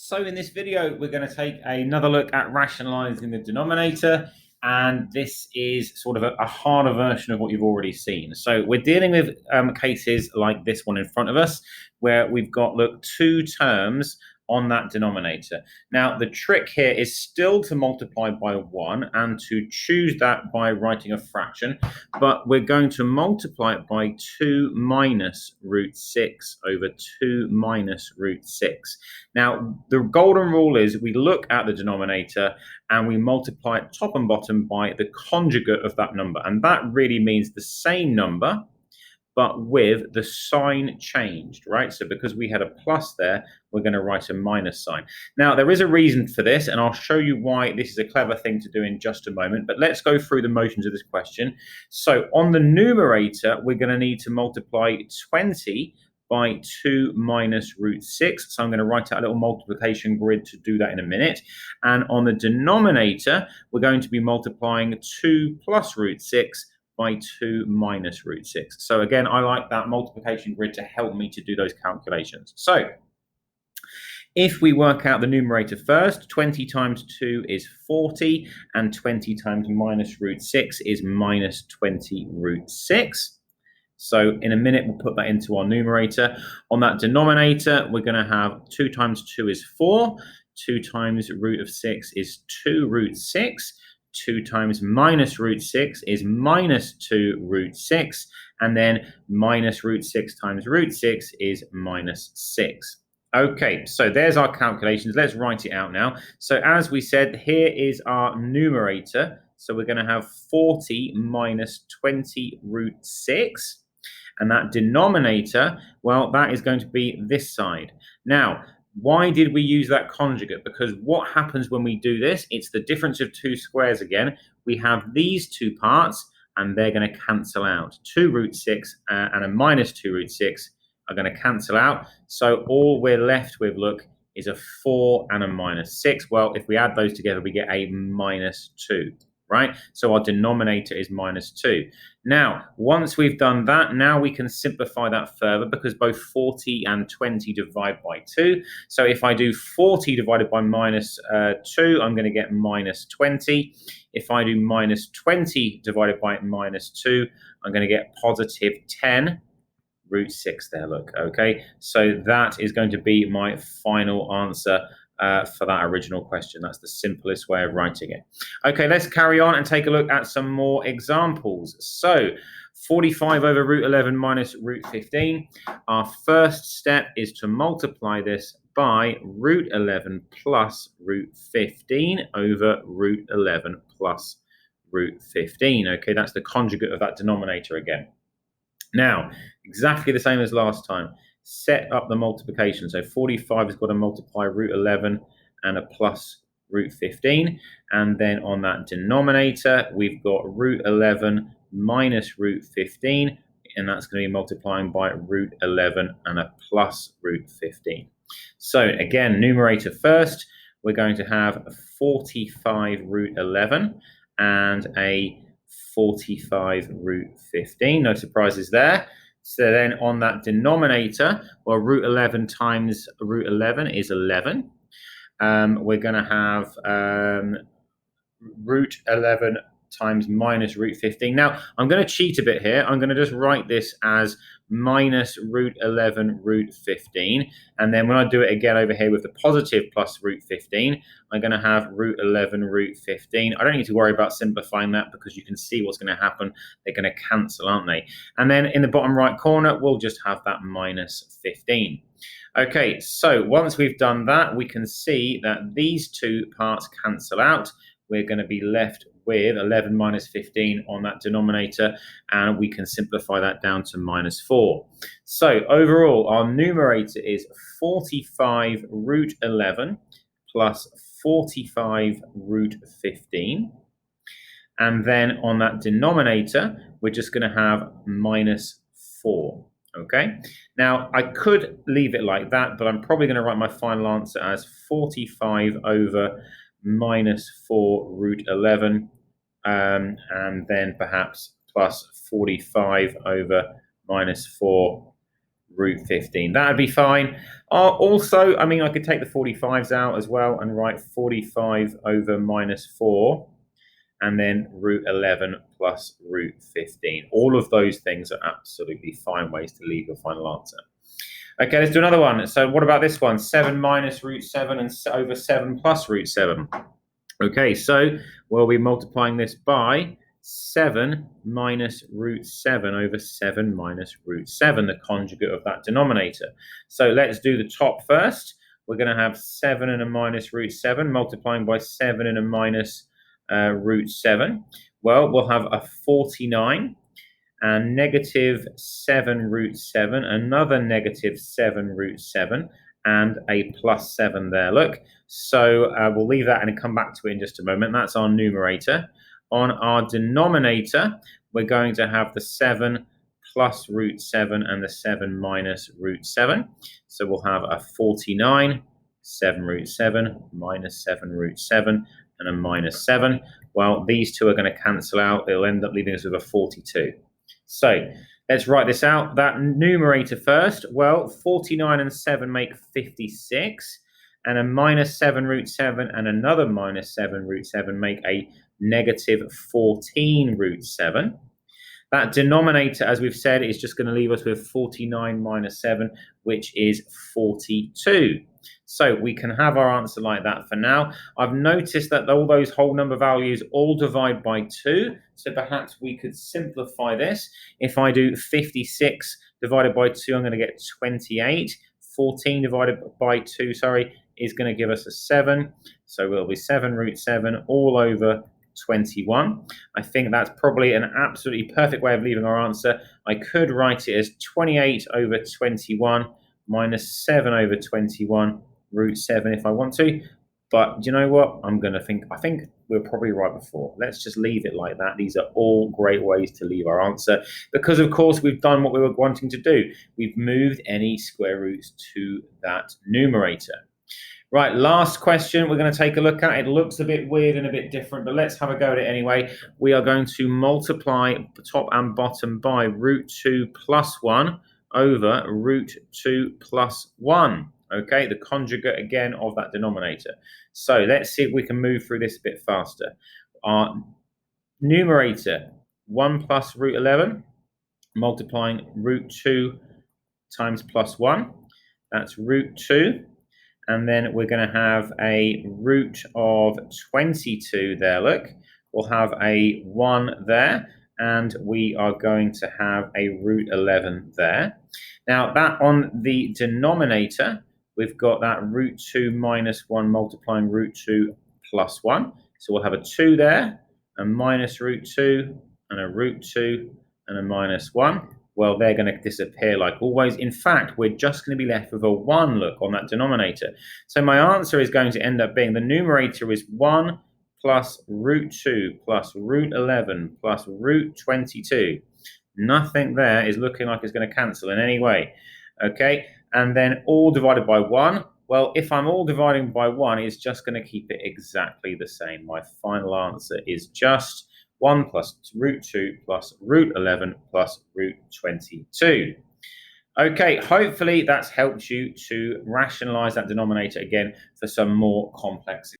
So in this video, we're going to take another look at rationalizing the denominator, and this is sort of a harder version of what you've already seen. So we're dealing with cases like this one in front of us, where we've got, look, two terms on that denominator. Now, the trick here is still to multiply by 1 and to choose that by writing a fraction, but we're going to multiply it by 2 minus root 6 over 2 minus root 6. Now, the golden rule is we look at the denominator and we multiply it top and bottom by the conjugate of that number. And that really means the same number, but with the sign changed, right? So because we had a plus there, we're going to write a minus sign. Now, there is a reason for this, and I'll show you why this is a clever thing to do in just a moment, but let's go through the motions of this question. So on the numerator, we're going to need to multiply 20 by 2 minus root 6. So I'm going to write out a little multiplication grid to do that in a minute. And on the denominator, we're going to be multiplying 2 plus root 6 by 2 minus root 6. So again, I like that multiplication grid to help me to do those calculations. So if we work out the numerator first, 20 times 2 is 40, and 20 times minus root 6 is minus 20 root 6. So in a minute, we'll put that into our numerator. On that denominator, we're going to have 2 times 2 is 4, 2 times root of 6 is 2 root 6, 2 times minus root 6 is minus 2 root 6, and then minus root 6 times root 6 is minus 6. Okay, so there's our calculations. Let's write it out now. So as we said, here is our numerator. So we're going to have 40 minus 20 root 6. And that denominator, well, that is going to be this side. Now, why did we use that conjugate? Because what happens when we do this, it's the difference of two squares again. We have these two parts, and they're going to cancel out. 2 root 6 and a minus 2 root 6 are going to cancel out. So all we're left with, look, is a 4 and a minus 6. Well, if we add those together, we get a minus 2. Right? So our denominator is minus 2. Now, once we've done that, now we can simplify that further because both 40 and 20 divide by 2. So if I do 40 divided by minus 2, I'm going to get minus 20. If I do minus 20 divided by minus 2, I'm going to get positive 10 root 6 there, look, okay? So that is going to be my final answer for that original question. That's the simplest way of writing it. Okay, let's carry on and take a look at some more examples. So 45 over root 11 minus root 15. Our first step is to multiply this by root 11 plus root 15 over root 11 plus root 15. Okay, that's the conjugate of that denominator again. Now, exactly the same as last time. Set up the multiplication. So 45 has got to multiply root 11 and a plus root 15. And then on that denominator, we've got root 11 minus root 15. And that's going to be multiplying by root 11 and a plus root 15. So again, numerator first, we're going to have 45 root 11 and a 45 root 15. No surprises there. So then on that denominator, well, root 11 times root 11 is 11. We're going to have root 11 times minus root 15. Now, I'm going to cheat a bit here. I'm going to just write this as minus root 11 root 15. And then when I do it again over here with the positive plus root 15, I'm going to have root 11 root 15. I don't need to worry about simplifying that because you can see what's going to happen. They're going to cancel, aren't they? And then in the bottom right corner, we'll just have that minus 15. Okay, so once we've done that, we can see that these two parts cancel out. We're going to be left with 11 minus 15 on that denominator, and we can simplify that down to minus 4. So overall, our numerator is 45 root 11 plus 45 root 15. And then on that denominator, we're just going to have minus 4. Okay, now I could leave it like that, but I'm probably going to write my final answer as 45 over minus 4 root 11, and then perhaps plus 45 over minus 4 root 15. That would be fine. Also, I mean, I could take the 45s out as well and write 45 over minus 4 and then root 11 plus root 15. All of those things are absolutely fine ways to leave your final answer. Okay, let's do another one. So what about this one? 7 minus root 7 and over 7 plus root 7. Okay, so we'll be multiplying this by 7 minus root 7 over 7 minus root 7, the conjugate of that denominator. So let's do the top first. We're going to have 7 and a minus root 7 multiplying by 7 and a minus root 7. Well, we'll have a 49 and negative 7 root 7, another negative 7 root 7, and a plus 7 there, look. So we'll leave that and come back to it in just a moment. That's our numerator. On our denominator, we're going to have the 7 plus root 7 and the 7 minus root 7. So we'll have a 49, 7 root 7, minus 7 root 7, and a minus 7. Well, these two are going to cancel out. It'll end up leaving us with a 42. So let's write this out. That numerator first. Well, 49 and 7 make 56. And a minus 7 root 7 and another minus 7 root 7 make a negative 14 root 7. That denominator, as we've said, is just going to leave us with 49 minus 7, which is 42. So we can have our answer like that for now. I've noticed that all those whole number values all divide by 2. So perhaps we could simplify this. If I do 56 divided by 2, I'm going to get 28. 14 divided by 2, is going to give us a 7. So it'll be 7 root 7 all over 21. I think that's probably an absolutely perfect way of leaving our answer. I could write it as 28 over 21 minus 7 over 21 root 7 if I want to. But do you know what? I think we're probably right before. Let's just leave it like that. These are all great ways to leave our answer because, of course, we've done what we were wanting to do. We've moved any square roots to that numerator. Right, last question we're going to take a look at. It looks a bit weird and a bit different, but let's have a go at it anyway. We are going to multiply top and bottom by root 2 plus 1 over root 2 plus 1. Okay, the conjugate again of that denominator. So let's see if we can move through this a bit faster. Our numerator, 1 plus root 11, multiplying root 2 times plus 1. That's root 2. And then we're going to have a root of 22 there, look. We'll have a 1 there, and we are going to have a root 11 there. Now, that on the denominator, we've got that root 2 minus 1 multiplying root 2 plus 1. So we'll have a 2 there, a minus root 2, and a root 2, and a minus 1. Well, they're going to disappear like always. In fact, we're just going to be left with a 1, look, on that denominator. So my answer is going to end up being the numerator is 1 plus root 2 plus root 11 plus root 22. Nothing there is looking like it's going to cancel in any way. Okay, and then all divided by 1. Well, if I'm all dividing by 1, it's just going to keep it exactly the same. My final answer is just 1 plus root 2 plus root 11 plus root 22. Okay, hopefully that's helped you to rationalize that denominator again for some more complex